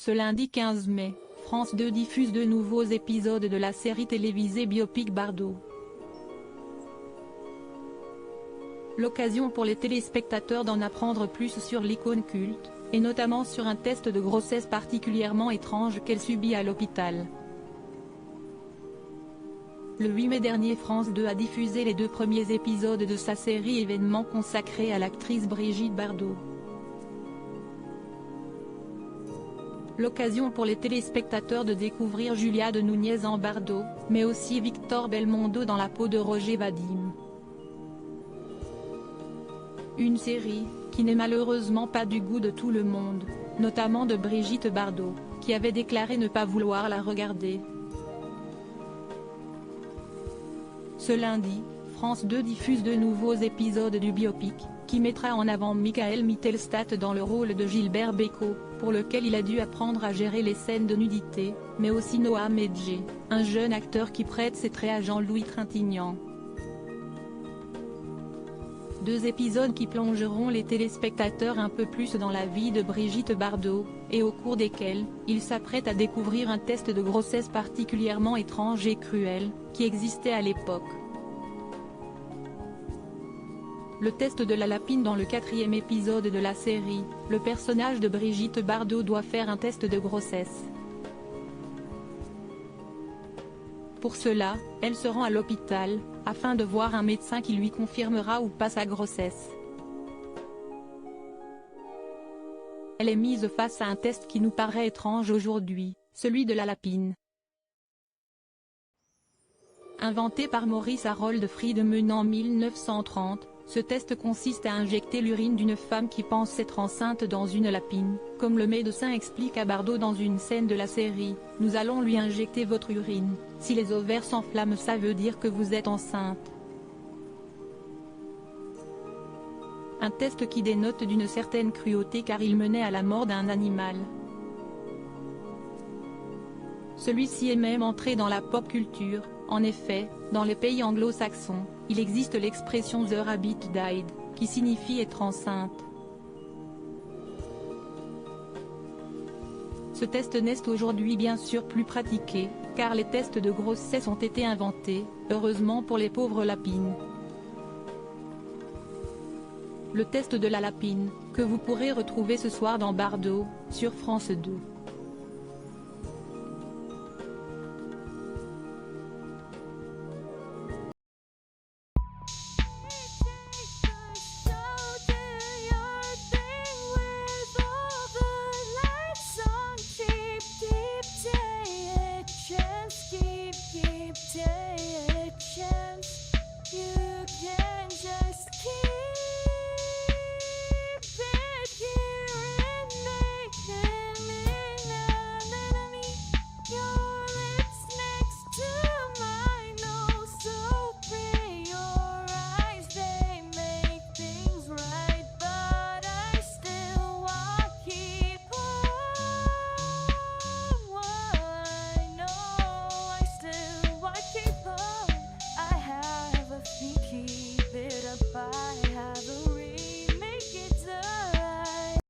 Ce lundi 15 mai, France 2 diffuse de nouveaux épisodes de la série télévisée biopic Bardot. L'occasion pour les téléspectateurs d'en apprendre plus sur l'icône culte, et notamment sur un test de grossesse particulièrement étrange qu'elle subit à l'hôpital. Le 8 mai dernier, France 2 a diffusé les 2 premiers épisodes de sa série événement consacrée à l'actrice Brigitte Bardot. L'occasion pour les téléspectateurs de découvrir Julia de Núñez en Bardot, mais aussi Victor Belmondo dans la peau de Roger Vadim. Une série, qui n'est malheureusement pas du goût de tout le monde, notamment de Brigitte Bardot, qui avait déclaré ne pas vouloir la regarder. Ce lundi, France 2 diffuse de nouveaux épisodes du biopic, qui mettra en avant Michael Mittelstadt dans le rôle de Gilbert Bécaud, pour lequel il a dû apprendre à gérer les scènes de nudité, mais aussi Noah Medjé, un jeune acteur qui prête ses traits à Jean-Louis Trintignant. 2 épisodes qui plongeront les téléspectateurs un peu plus dans la vie de Brigitte Bardot, et au cours desquels, ils s'apprêtent à découvrir un test de grossesse particulièrement étrange et cruel, qui existait à l'époque. Le test de la lapine. Dans le 4e épisode de la série, le personnage de Brigitte Bardot doit faire un test de grossesse. Pour cela, elle se rend à l'hôpital, afin de voir un médecin qui lui confirmera ou pas sa grossesse. Elle est mise face à un test qui nous paraît étrange aujourd'hui, celui de la lapine. Inventé par Maurice Harold Friedman en 1930, ce test consiste à injecter l'urine d'une femme qui pense être enceinte dans une lapine, comme le médecin explique à Bardot dans une scène de la série, « Nous allons lui injecter votre urine, si les ovaires s'enflamment ça veut dire que vous êtes enceinte ». Un test qui dénote d'une certaine cruauté car il menait à la mort d'un animal. Celui-ci est même entré dans la pop culture. En effet, dans les pays anglo-saxons, il existe l'expression « The rabbit died », qui signifie être enceinte. Ce test n'est aujourd'hui bien sûr plus pratiqué, car les tests de grossesse ont été inventés, heureusement pour les pauvres lapines. Le test de la lapine, que vous pourrez retrouver ce soir dans Bardot, sur France 2.